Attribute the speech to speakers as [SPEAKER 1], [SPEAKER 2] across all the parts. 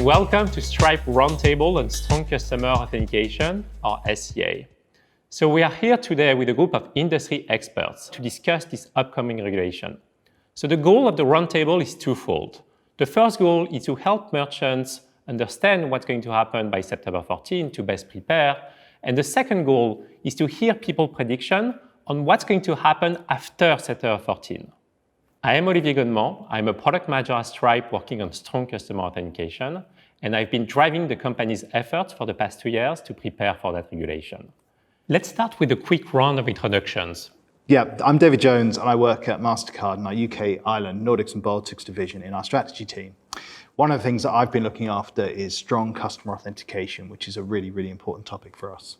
[SPEAKER 1] and welcome to Stripe Roundtable on Strong Customer Authentication, or SCA. So we are here today with a group of industry experts to discuss this upcoming regulation. So the goal of the roundtable is twofold. The first goal is to help merchants understand what's going to happen by September 14 to best prepare. And the second goal is to hear people's prediction on what's going to happen after September 14. I am Olivier Godement. I'm a product manager at Stripe working on Strong Customer Authentication, and I've been driving the company's efforts for the past 2 years to prepare for that regulation. Let's start with a quick round of introductions.
[SPEAKER 2] Yeah, I'm David Jones, and I work at Mastercard in our UK, Ireland, Nordics and Baltics division in our strategy team. One of the things that I've been looking after is strong customer authentication, which is a really, really important topic for us.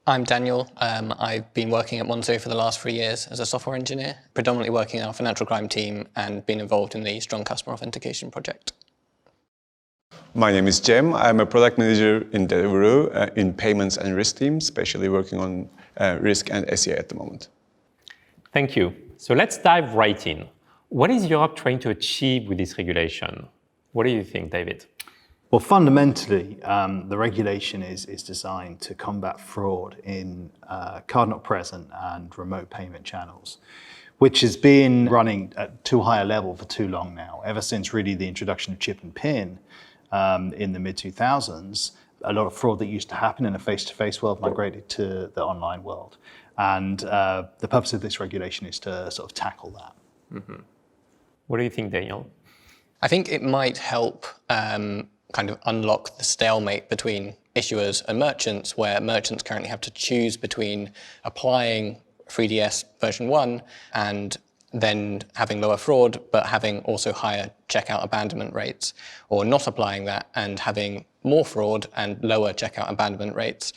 [SPEAKER 3] I'm Daniel. I've been working at Monzo for the last 3 years as a software engineer, predominantly working in our financial crime team and been involved in the Strong Customer Authentication project.
[SPEAKER 4] My name is Cem. I'm a product manager in Deliveroo in payments and risk team, especially working on risk and SEA at the moment.
[SPEAKER 1] Thank you. So let's dive right in. What is Europe trying to achieve with this regulation? What do you think, David?
[SPEAKER 2] Well, fundamentally, the regulation is designed to combat fraud in card not present and remote payment channels, which has been running at too high a level for too long now. Ever since really the introduction of chip and PIN in the mid-2000s, a lot of fraud that used to happen in a face-to-face world migrated to the online world. And the purpose of this regulation is to sort of tackle that.
[SPEAKER 1] Mm-hmm. What do you think, Daniel?
[SPEAKER 3] I think it might help kind of unlock the stalemate between issuers and merchants, where merchants currently have to choose between applying 3DS version 1 and then having lower fraud, but having also higher checkout abandonment rates, or not applying that and having more fraud and lower checkout abandonment rates.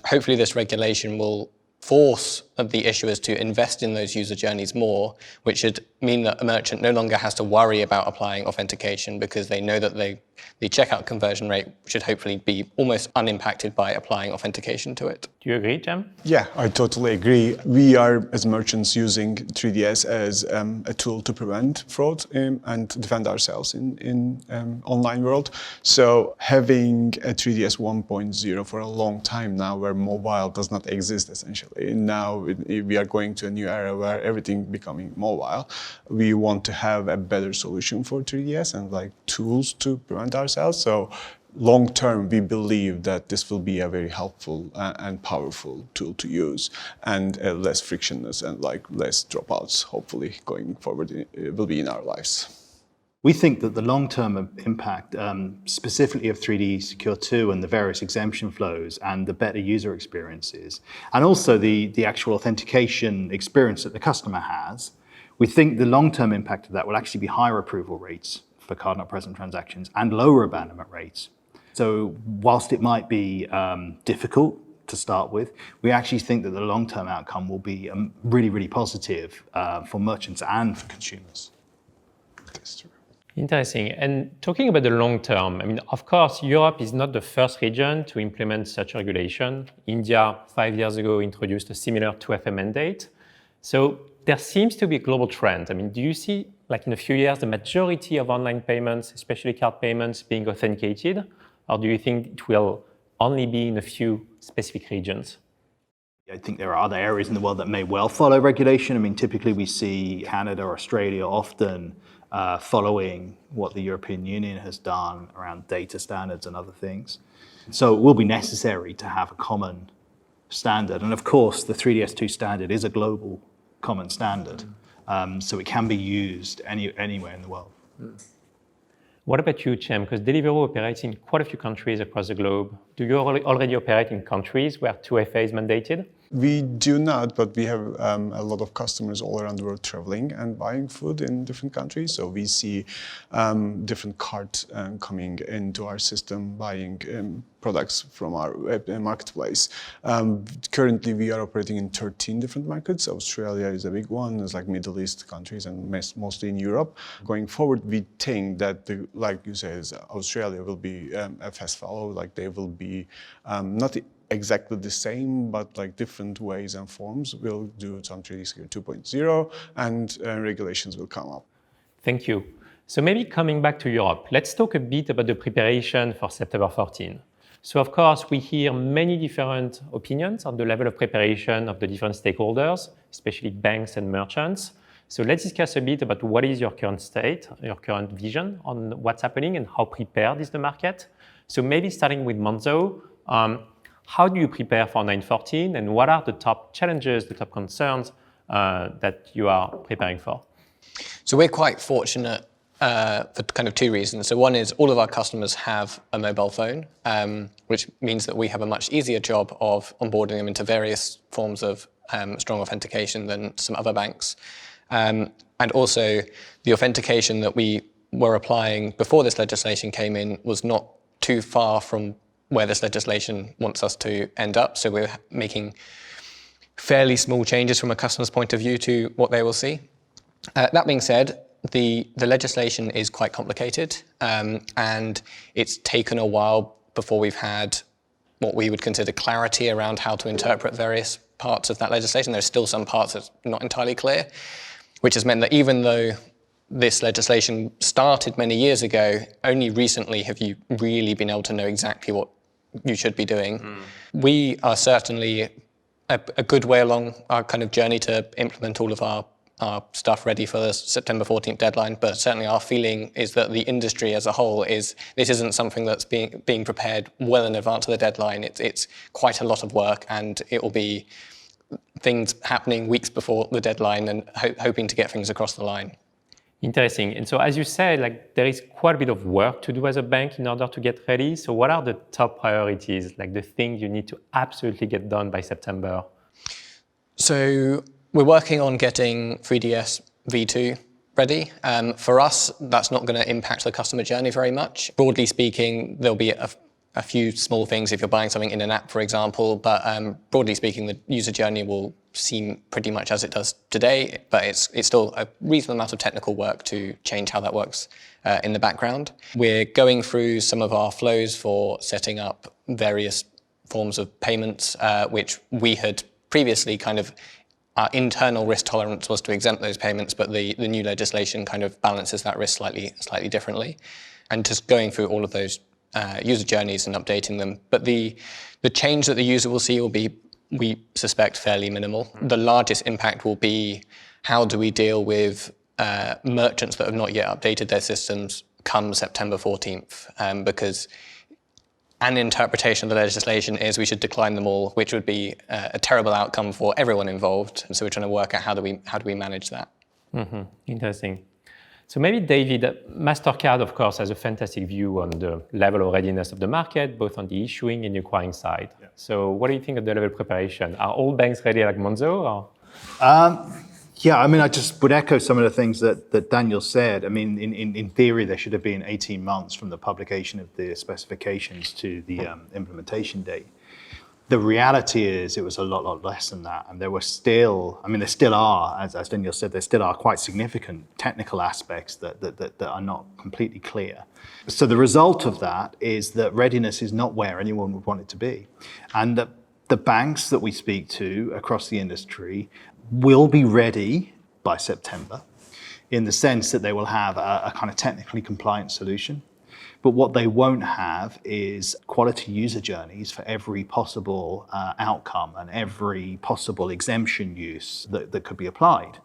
[SPEAKER 3] Hopefully this regulation will force the issuers to invest in those user journeys more, which should mean that a merchant no longer has to worry about applying authentication because they know that the checkout conversion rate should hopefully be almost unimpacted by applying authentication to it.
[SPEAKER 1] Do you agree, Cem?
[SPEAKER 4] Yeah, I totally agree. We are, as merchants, using 3DS as a tool to prevent fraud and defend ourselves in online world. So having a 3DS 1.0 for a long time now, where mobile does not exist essentially, now we are going to a new era where everything becoming mobile. We want to have a better solution for 3DS and like tools to prevent ourselves. So long term, we believe that this will be a very helpful and powerful tool to use, and less frictionless and like less dropouts, hopefully going forward, it will be in our lives.
[SPEAKER 2] We think that the long-term impact, specifically of 3D Secure 2 and the various exemption flows and the better user experiences, and also the actual authentication experience that the customer has, we think the long-term impact of that will actually be higher approval rates for card not present transactions and lower abandonment rates. So whilst it might be difficult to start with, we actually think that the long-term outcome will be really, really positive for merchants and for consumers.
[SPEAKER 4] That's true.
[SPEAKER 1] Interesting. And talking about the long term, I mean, of course, Europe is not the first region to implement such regulation. India, 5 years ago, introduced a similar 2FA mandate. So there seems to be a global trend. I mean, do you see, like in a few years, the majority of online payments, especially card payments, being authenticated? Or do you think it will only be in a few specific regions?
[SPEAKER 2] I think there are other areas in the world that may well follow regulation. I mean, typically we see Canada or Australia often following what the European Union has done around data standards and other things. So it will be necessary to have a common standard. And of course, the 3DS2 standard is a global common standard. So it can be used anywhere in the world.
[SPEAKER 1] What about you, Cem? Because Deliveroo operates in quite a few countries across the globe. Do you already operate in countries where 2FA is mandated?
[SPEAKER 4] We do not, but we have a lot of customers all around the world traveling and buying food in different countries. So we see different carts coming into our system, buying products from our web marketplace. Currently, we are operating in 13 different markets. Australia is a big one. There's like Middle East countries and mostly in Europe. Going forward, we think that, like you say, Australia will be a fast follow. Like they will be not exactly the same, but like different ways and forms. We'll do some 3D Secure 2.0 and regulations will come up.
[SPEAKER 1] Thank you. So maybe coming back to Europe, let's talk a bit about the preparation for September 14. So of course, we hear many different opinions on the level of preparation of the different stakeholders, especially banks and merchants. So let's discuss a bit about what is your current state, your current vision on what's happening and how prepared is the market. So maybe starting with Monzo, how do you prepare for 914 and what are the top challenges, the top concerns that you are preparing for?
[SPEAKER 3] So we're quite fortunate for kind of two reasons. So one is all of our customers have a mobile phone, which means that we have a much easier job of onboarding them into various forms of strong authentication than some other banks. And also the authentication that we were applying before this legislation came in was not too far from where this legislation wants us to end up. So we're making fairly small changes from a customer's point of view to what they will see. That being said, the legislation is quite complicated, and it's taken a while before we've had what we would consider clarity around how to interpret various parts of that legislation. There's still some parts that's not entirely clear, which has meant that even though this legislation started many years ago, only recently have you really been able to know exactly what you should be doing. We are certainly a good way along our kind of journey to implement all of our stuff ready for the September 14th deadline, but certainly our feeling is that the industry as a whole this isn't something that's being prepared well in advance of the deadline. It's quite a lot of work, and it will be things happening weeks before the deadline and hoping to get things across the line.
[SPEAKER 1] Interesting. And so as you said, there is quite a bit of work to do as a bank in order to get ready. So what are the top priorities, the things you need to absolutely get done by September?
[SPEAKER 3] So we're working on getting 3DS V2 ready. For us, that's not going to impact the customer journey very much. Broadly speaking, there'll be a few small things if you're buying something in an app, for example, but broadly speaking, the user journey will seem pretty much as it does today, but it's still a reasonable amount of technical work to change how that works in the background. We're going through some of our flows for setting up various forms of payments, which we had previously our internal risk tolerance was to exempt those payments, but the new legislation kind of balances that risk slightly differently. And just going through all of those user journeys and updating them. But the change that the user will see will be, we suspect, fairly minimal. The largest impact will be how do we deal with merchants that have not yet updated their systems come September 14th, because an interpretation of the legislation is we should decline them all, which would be a terrible outcome for everyone involved. And so we're trying to work out how do we manage that.
[SPEAKER 1] Mm-hmm. Interesting. So maybe David, Mastercard, of course, has a fantastic view on the level of readiness of the market, both on the issuing and acquiring side. Yeah. So what do you think of the level of preparation? Are all banks ready like Monzo? Or?
[SPEAKER 2] Yeah, I just would echo some of the things that Daniel said. In theory, there should have been 18 months from the publication of the specifications to the implementation date. The reality is it was a lot less than that. And there still are, as Daniel said, there still are quite significant technical aspects that are not completely clear. So the result of that is that readiness is not where anyone would want it to be. And that the banks that we speak to across the industry will be ready by September in the sense that they will have a kind of technically compliant solution. But what they won't have is quality user journeys for every possible outcome and every possible exemption use that could be applied,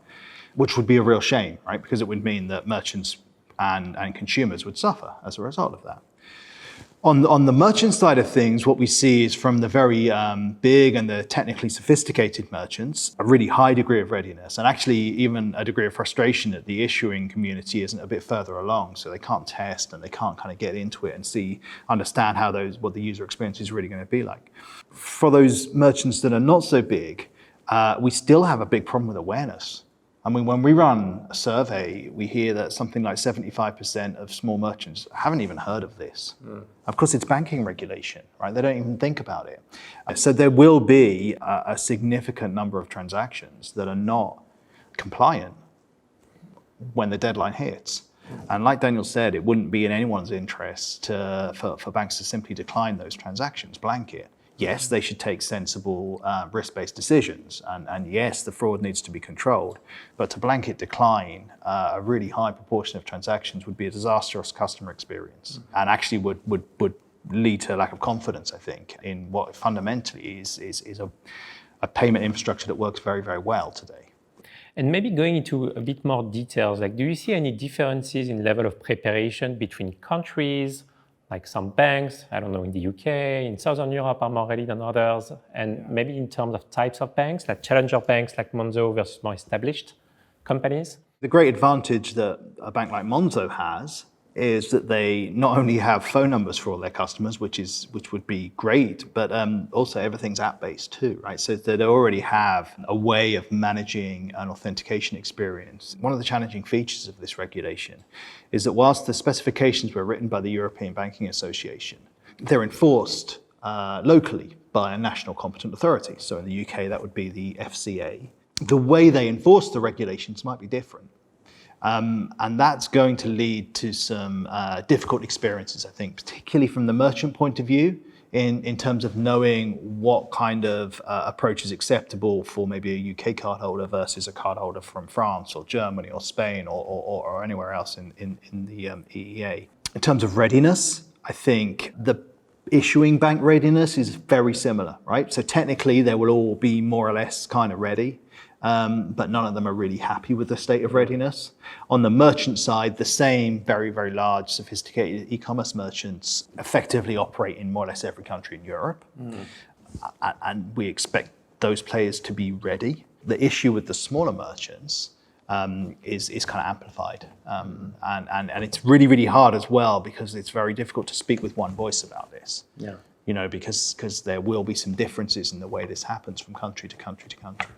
[SPEAKER 2] which would be a real shame, right? Because it would mean that merchants and consumers would suffer as a result of that. On the merchant side of things, what we see is from the very big and the technically sophisticated merchants, a really high degree of readiness, and actually even a degree of frustration that the issuing community isn't a bit further along, so they can't test and they can't kind of get into it and understand what the user experience is really going to be like. For those merchants that are not so big, we still have a big problem with awareness. When we run a survey, we hear that something like 75% of small merchants haven't even heard of this. Of course, it's banking regulation, right? They don't even think about it. So there will be a significant number of transactions that are not compliant when the deadline hits. And like Daniel said, it wouldn't be in anyone's interest for banks to simply decline those transactions, blanket. yes, they should take sensible risk-based decisions, and yes, the fraud needs to be controlled, but to blanket decline a really high proportion of transactions would be a disastrous customer experience, and actually would lead to a lack of confidence, I think, in what fundamentally is a payment infrastructure that works very, very well today.
[SPEAKER 1] And maybe going into a bit more details, like, do you see any differences in level of preparation between countries? Like some banks, I don't know, in the UK, in Southern Europe are more ready than others, and maybe in terms of types of banks, like challenger banks like Monzo versus more established companies?
[SPEAKER 2] The great advantage that a bank like Monzo has is that they not only have phone numbers for all their customers, which would be great, but also everything's app-based too, right? So they already have a way of managing an authentication experience. One of the challenging features of this regulation is that whilst the specifications were written by the European Banking Association, they're enforced locally by a national competent authority. So in the UK, that would be the FCA. The way they enforce the regulations might be different. And that's going to lead to some difficult experiences, I think, particularly from the merchant point of view, in terms of knowing what kind of approach is acceptable for maybe a UK cardholder versus a cardholder from France or Germany or Spain or anywhere else in the EEA. In terms of readiness, I think the issuing bank readiness is very similar, right? So technically they will all be more or less kind of ready. But none of them are really happy with the state of readiness. On the merchant side, the same very, very large, sophisticated e-commerce merchants effectively operate in more or less every country in Europe. And we expect those players to be ready. The issue with the smaller merchants is kind of amplified. And it's really, really hard as well, because it's very difficult to speak with one voice about this.
[SPEAKER 1] Yeah.
[SPEAKER 2] You know, because there will be some differences in the way this happens from country to country to country.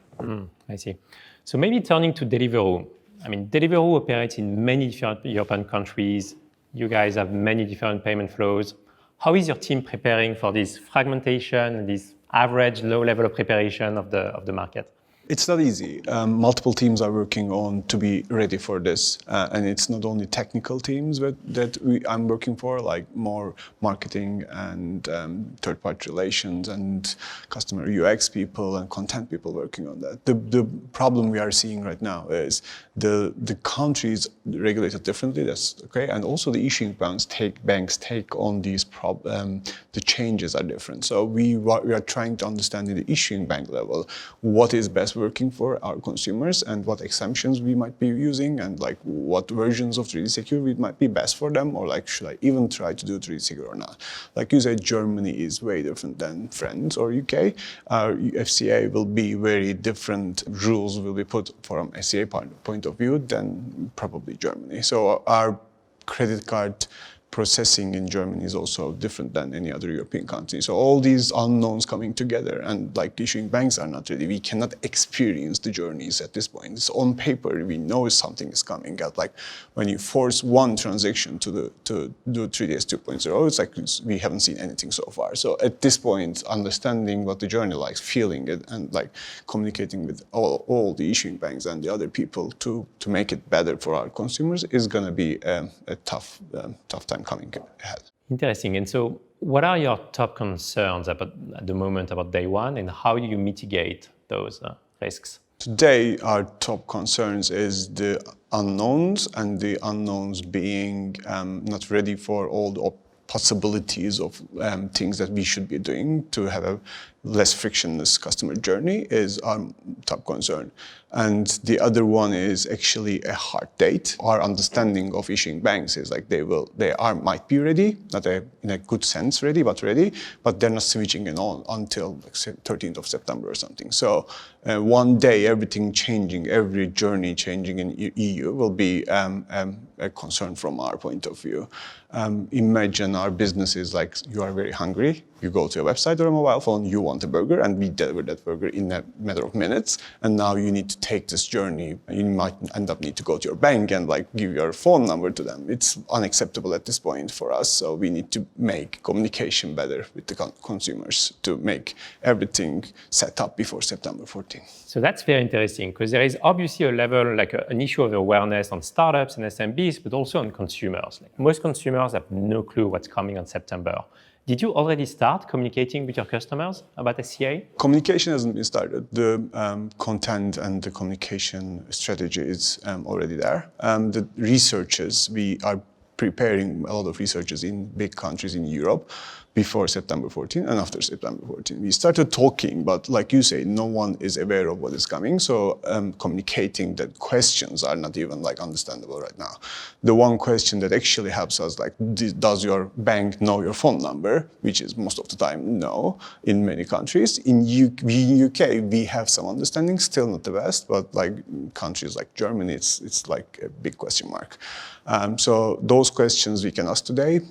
[SPEAKER 1] I see. So maybe turning to Deliveroo. I mean, Deliveroo operates in many different European countries. You guys have many different payment flows. How is your team preparing for this fragmentation and this average low level of preparation of the market?
[SPEAKER 4] It's not easy. Multiple teams are working on to be ready for this. And it's not only technical teams I'm working for, like more marketing and third-party relations and customer UX people and content people working on that. The problem we are seeing right now is the countries regulated differently, that's okay. And also the issuing banks take on these the changes are different. So we are trying to understand in the issuing bank level what is best working for our consumers and what exemptions we might be using and like what versions of 3D Secure might be best for them, or like should I even try to do 3D Secure or not. Like you said, Germany is way different than France or UK. Our FCA will be very different rules will be put from FCA point of view than probably Germany. So our credit card processing in Germany is also different than any other European country. So all these unknowns coming together, and like issuing banks are not ready. We cannot experience the journeys at this point. It's on paper. We know something is coming out. Like when you force one transaction to do 3DS 2.0, it's like we haven't seen anything so far. So at this point, understanding what the journey likes, feeling it, and like communicating with all the issuing banks and the other people to make it better for our consumers is going to be a tough time coming ahead.
[SPEAKER 1] Interesting. And so what are your top concerns at the moment about day one, and how do you mitigate those risks?
[SPEAKER 4] Today, our top concerns is the unknowns, and the unknowns being not ready for all the possibilities of things that we should be doing to have a less frictionless customer journey is our top concern. And the other one is actually a hard date. Our understanding of issuing banks is like might be ready, not in a good sense ready, but they're not switching it on until like 13th of September or something. So one day, everything changing, every journey changing in EU will be a concern from our point of view. Imagine our business is like you are very hungry, you go to a website or a mobile phone, you want a burger, and we deliver that burger in a matter of minutes. And now you need to take this journey. You might end up need to go to your bank and like give your phone number to them. It's unacceptable at this point for us. So we need to make communication better with the consumers to make everything set up before September 14.
[SPEAKER 1] So that's very interesting, because there is obviously a level, like an issue of awareness on startups and SMBs, but also on consumers. Like most consumers have no clue what's coming on September. Did you already start communicating with your customers about SCA?
[SPEAKER 4] Communication hasn't been started. The content and the communication strategy is already there. The researchers, we are preparing a lot of researchers in big countries in Europe before September 14 and after September 14. We started talking, but like you say, no one is aware of what is coming. So communicating that questions are not even like understandable right now. The one question that actually helps us, like, does your bank know your phone number? Which is most of the time no in many countries. In UK, we have some understanding, still not the best, but like countries like Germany, it's like a big question mark. So those questions we can ask today.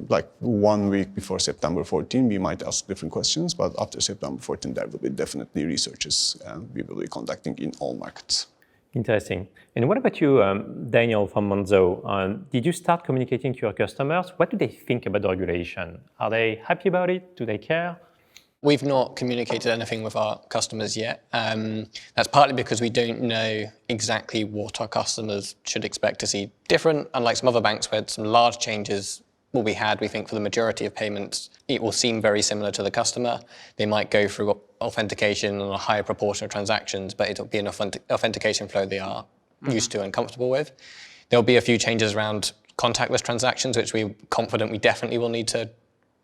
[SPEAKER 4] Like 1 week before September 14, we might ask different questions, but after September 14, there will be definitely researches we will be conducting in all markets.
[SPEAKER 1] Interesting. And what about you, Daniel from Monzo? Did you start communicating to your customers? What do they think about the regulation? Are they happy about it? Do they care?
[SPEAKER 3] We've not communicated anything with our customers yet. That's partly because we don't know exactly what our customers should expect to see different. Unlike some other banks where some large changes will be had, we think for the majority of payments, it will seem very similar to the customer. They might go through authentication on a higher proportion of transactions, but it'll be an authentication flow they are used to and comfortable with. There'll be a few changes around contactless transactions, which we're confident we definitely will need to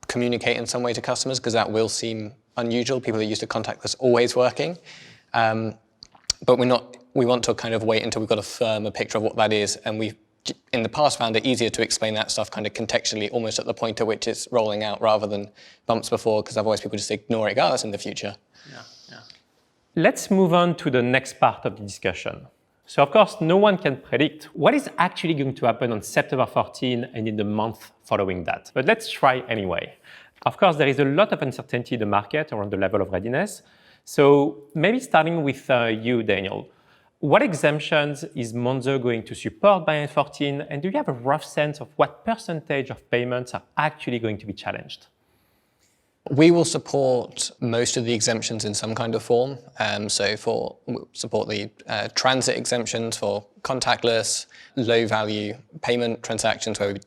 [SPEAKER 3] communicate in some way to customers, because that will seem unusual. People are used to contactless always working. But we want to kind of wait until we've got a firmer picture of what that is, and we've in the past found it easier to explain that stuff kind of contextually, almost at the point at which it's rolling out, rather than bumps before, because otherwise people just ignore it. Oh, that's in the future.
[SPEAKER 1] Yeah. Let's move on to the next part of the discussion. So of course, no one can predict what is actually going to happen on September 14 and in the month following that. But let's try anyway. Of course, there is a lot of uncertainty in the market around the level of readiness. So maybe starting with you, Daniel. What exemptions is Monzo going to support by N14? And do you have a rough sense of what percentage of payments are actually going to be challenged?
[SPEAKER 3] We will support most of the exemptions in some kind of form. So we'll support the transit exemptions for contactless, low-value payment transactions where we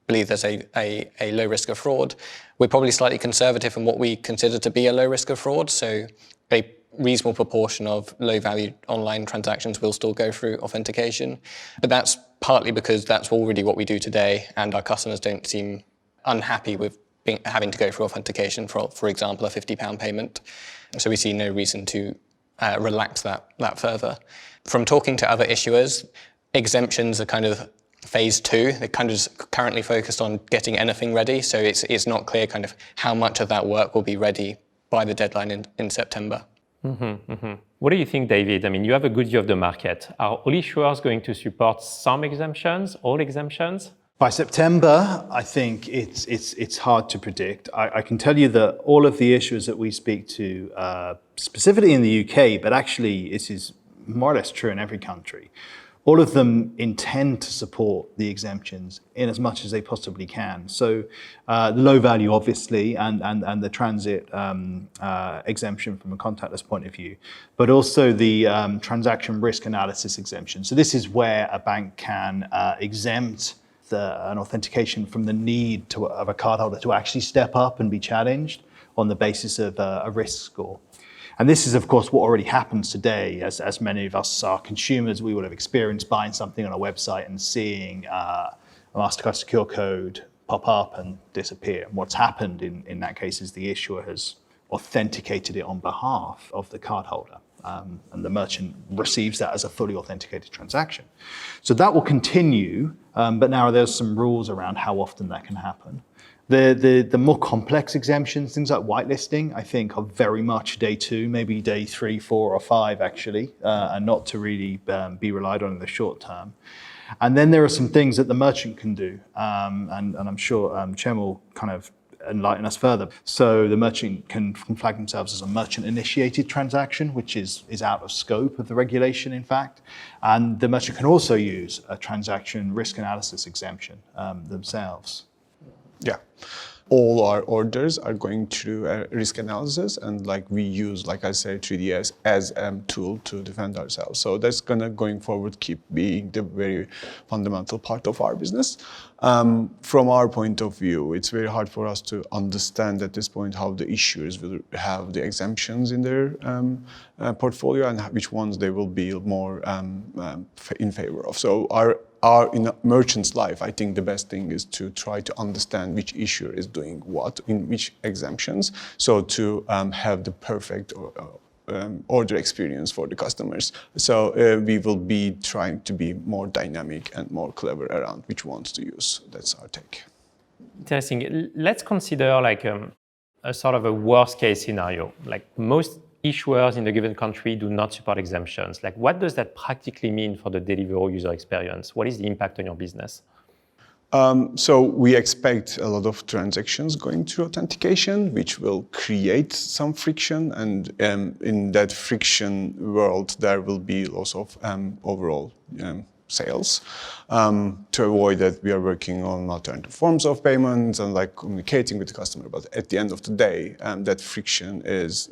[SPEAKER 3] believe there's a low risk of fraud. We're probably slightly conservative in what we consider to be a low risk of fraud. So a reasonable proportion of low-value online transactions will still go through authentication. But that's partly because that's already what we do today, and our customers don't seem unhappy with having to go through authentication for example, a £50 payment. So we see no reason to relax that further. From talking to other issuers, exemptions are kind of phase 2. They're kind of just currently focused on getting anything ready. So it's not clear kind of how much of that work will be ready by the deadline in September.
[SPEAKER 1] What do you think, David? I mean, you have a good view of the market. Are all issuers going to support some exemptions, all exemptions?
[SPEAKER 2] By September, I think it's hard to predict. I can tell you that all of the issuers that we speak to, specifically in the UK, but actually this is more or less true in every country, all of them intend to support the exemptions in as much as they possibly can. So the low value, obviously, and the transit exemption from a contactless point of view, but also the transaction risk analysis exemption. So this is where a bank can exempt an authentication from the need of a cardholder to actually step up and be challenged on the basis of a risk score. And this is, of course, what already happens today, as many of us are consumers. We will have experienced buying something on a website and seeing a Mastercard secure code pop up and disappear. And what's happened in that case is the issuer has authenticated it on behalf of the cardholder. And the merchant receives that as a fully authenticated transaction. So that will continue, but now there's some rules around how often that can happen. The more complex exemptions, things like whitelisting, I think are very much day 2, maybe day 3, 4, or 5 actually, and not to really be relied on in the short term. And then there are some things that the merchant can do, and I'm sure Cem will kind of enlighten us further. So the merchant can flag themselves as a merchant-initiated transaction, which is out of scope of the regulation, in fact. And the merchant can also use a transaction risk analysis exemption themselves.
[SPEAKER 4] Yeah. all our orders are going through a risk analysis, and like we use, like I say, 3DS as a tool to defend ourselves. So that's gonna, going forward, keep being the very fundamental part of our business. From our point of view, it's very hard for us to understand at this point how the issuers will have the exemptions in their portfolio and which ones they will be more in favor of. So in a merchant's life, I think the best thing is to try to understand which issuer is doing what in which exemptions, so to have the perfect order experience for the customers. So we will be trying to be more dynamic and more clever around which ones to use. That's our take.
[SPEAKER 1] Interesting. Let's consider like a sort of a worst case scenario. Like most issuers in the given country do not support exemptions. Like what does that practically mean for the Deliveroo user experience? What is the impact on your business?
[SPEAKER 4] So we expect a lot of transactions going through authentication, which will create some friction. And in that friction world, there will be loss of overall sales. To avoid that, we are working on alternative forms of payments and like communicating with the customer. But at the end of the day, that friction is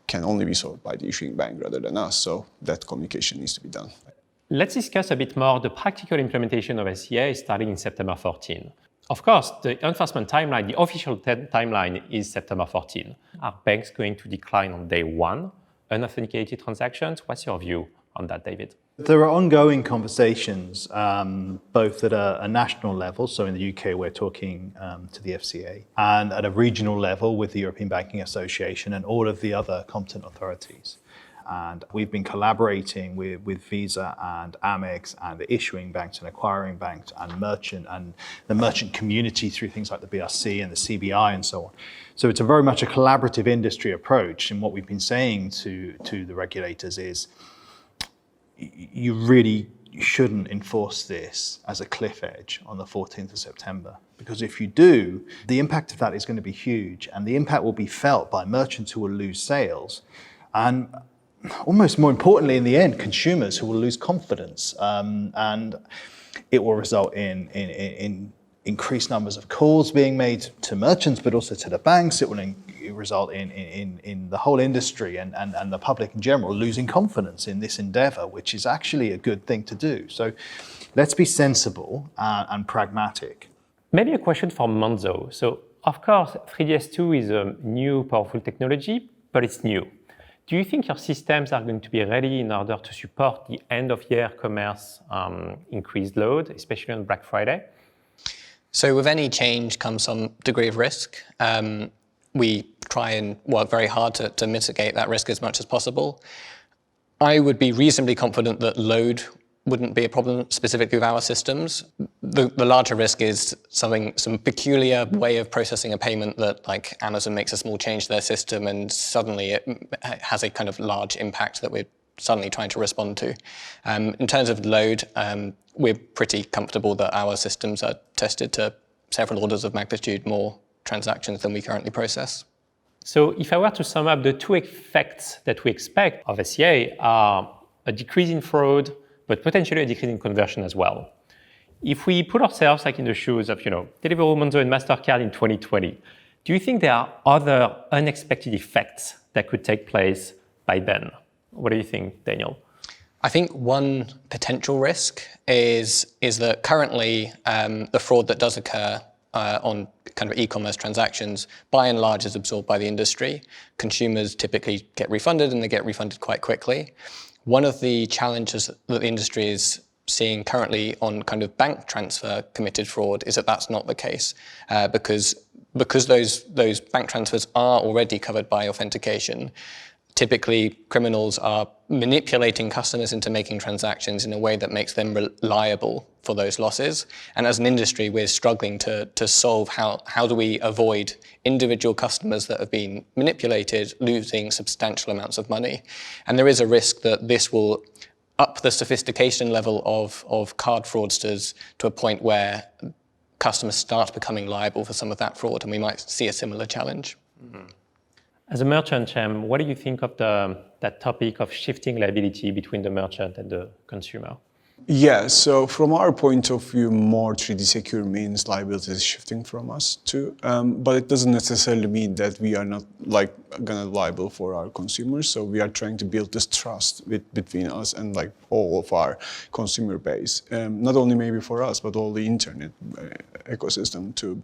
[SPEAKER 4] can only be solved by the issuing bank rather than us. So that communication needs to be done.
[SPEAKER 1] Let's discuss a bit more the practical implementation of SCA starting in September 14. Of course, the enforcement timeline, the official timeline is September 14. Are banks going to decline on day one unauthenticated transactions? What's your view on that, David?
[SPEAKER 2] There are ongoing conversations, both at a national level, so in the UK we're talking to the FCA, and at a regional level with the European Banking Association and all of the other competent authorities. And we've been collaborating with Visa and Amex and the issuing banks and acquiring banks and the merchant community through things like the BRC and the CBI and so on. So it's a very much a collaborative industry approach. And what we've been saying to the regulators is, you really shouldn't enforce this as a cliff edge on the 14th of September. Because if you do, the impact of that is going to be huge. And the impact will be felt by merchants who will lose sales. And almost more importantly, in the end, consumers who will lose confidence. And it will result in increased numbers of calls being made to merchants, but also to the banks. It will result in the whole industry and the public in general losing confidence in this endeavor, which is actually a good thing to do. So let's be sensible and pragmatic.
[SPEAKER 1] Maybe a question for Monzo. So of course, 3DS2 is a new, powerful technology, but it's new. Do you think your systems are going to be ready in order to support the end-of-year commerce increased load, especially on Black Friday?
[SPEAKER 3] So with any change comes some degree of risk. We try and work very hard to mitigate that risk as much as possible. I would be reasonably confident that load wouldn't be a problem specifically with our systems. The larger risk is some peculiar way of processing a payment that, like, Amazon makes a small change to their system and suddenly it has a kind of large impact that we're suddenly trying to respond to. In terms of load, we're pretty comfortable that our systems are tested to several orders of magnitude more transactions than we currently process.
[SPEAKER 1] So if I were to sum up, the two effects that we expect of SCA are a decrease in fraud, but potentially a decrease in conversion as well. If we put ourselves like in the shoes of, Deliveroo, Monzo, and Mastercard in 2020, do you think there are other unexpected effects that could take place by then? What do you think, Daniel?
[SPEAKER 3] I think one potential risk is that currently the fraud that does occur on kind of e-commerce transactions, by and large, is absorbed by the industry. Consumers typically get refunded, and they get refunded quite quickly. One of the challenges that the industry is seeing currently on kind of bank transfer committed fraud is that that's not the case, because those bank transfers are already covered by authentication. Typically, criminals are manipulating customers into making transactions in a way that makes them liable for those losses. And as an industry, we're struggling to solve how do we avoid individual customers that have been manipulated losing substantial amounts of money. And there is a risk that this will up the sophistication level of card fraudsters to a point where customers start becoming liable for some of that fraud, and we might see a similar challenge. Mm-hmm.
[SPEAKER 1] As a merchant, Cem, what do you think of that topic of shifting liability between the merchant and the consumer?
[SPEAKER 4] Yeah, so from our point of view, more 3D secure means liability is shifting from us too, but it doesn't necessarily mean that we are not like gonna liable for our consumers. So we are trying to build this trust between us and like all of our consumer base, not only maybe for us, but all the internet ecosystem to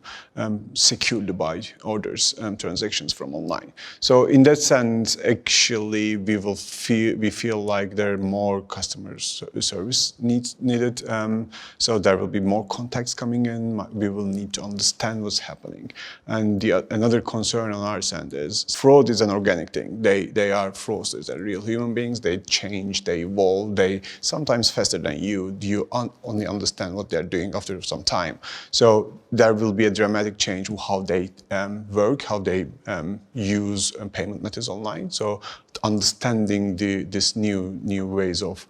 [SPEAKER 4] secure the buy orders transactions from online. So in that sense, actually, we feel like there are more customer service needed. So there will be more contacts coming in. We will need to understand what's happening. And another concern on our end is fraud is an organic thing. They are fraudsters. They're real human beings. They change. They evolve. They sometimes faster than you. You only understand what they're doing after some time. So there will be a dramatic change in how they work, how they use payment methods online. So understanding this new ways of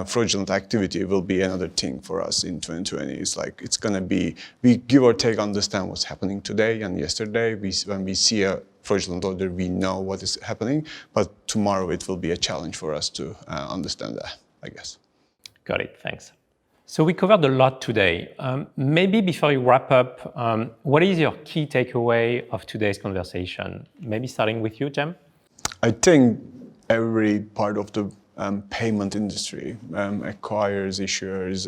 [SPEAKER 4] fraudulent activity will be another thing for us in 2020. It's like it's gonna be, we give or take understand what's happening today and yesterday. When we see a fraudulent order, we know what is happening, but tomorrow it will be a challenge for us to understand that, I guess.
[SPEAKER 1] Got it, thanks. So we covered a lot today. Maybe before you wrap up, what is your key takeaway of today's conversation? Maybe starting with you, Cem?
[SPEAKER 4] I think every part of the payment industry, acquires, issuers,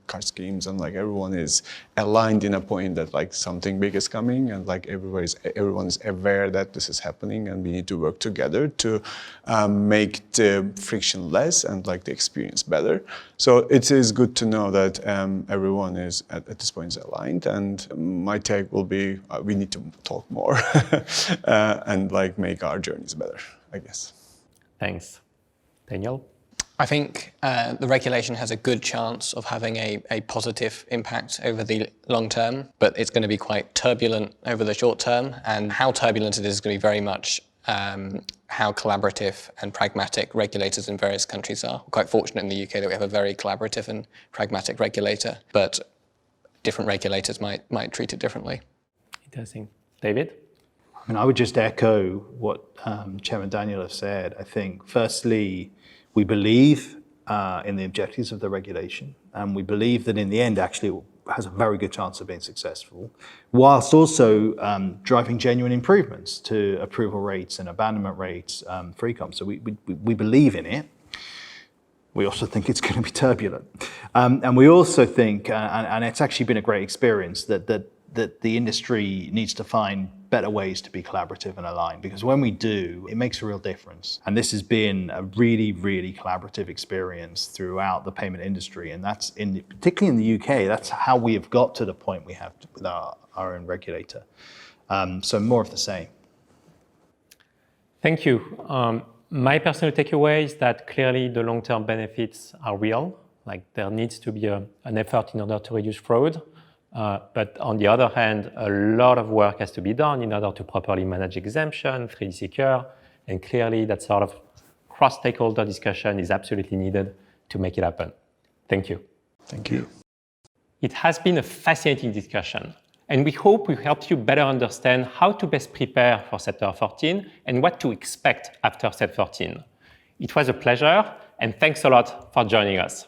[SPEAKER 4] card schemes, and like everyone is aligned in a point that like something big is coming, and like everyone is aware that this is happening, and we need to work together to make the friction less and like the experience better. So it is good to know that everyone is at this point is aligned, and my take will be we need to talk more and like make our journeys better, I guess.
[SPEAKER 1] Thanks. Daniel?
[SPEAKER 3] I think the regulation has a good chance of having a positive impact over the long term, but it's going to be quite turbulent over the short term. And how turbulent it is going to be very much how collaborative and pragmatic regulators in various countries are. We're quite fortunate in the UK that we have a very collaborative and pragmatic regulator, but different regulators might treat it differently.
[SPEAKER 1] Interesting. David?
[SPEAKER 2] I mean, I would just echo what Cem and Daniel have said. I think, firstly, we believe in the objectives of the regulation, and we believe that in the end, actually, it has a very good chance of being successful, whilst also driving genuine improvements to approval rates and abandonment rates for e-com. So we believe in it. We also think it's going to be turbulent. And we also think, and it's actually been a great experience, that the industry needs to find better ways to be collaborative and aligned, because when we do, it makes a real difference. And this has been a really, really collaborative experience throughout the payment industry. And that's particularly in the UK, that's how we have got to the point we have with our own regulator. So more of the same.
[SPEAKER 1] Thank you. My personal takeaway is that clearly the long-term benefits are real. Like there needs to be an effort in order to reduce fraud. But on the other hand, a lot of work has to be done in order to properly manage exemption, 3D secure, and clearly that sort of cross-stakeholder discussion is absolutely needed to make it happen. Thank you.
[SPEAKER 4] Thank you.
[SPEAKER 1] It has been a fascinating discussion, and we hope we helped you better understand how to best prepare for Chapter 14 and what to expect after Chapter 14. It was a pleasure, and thanks a lot for joining us.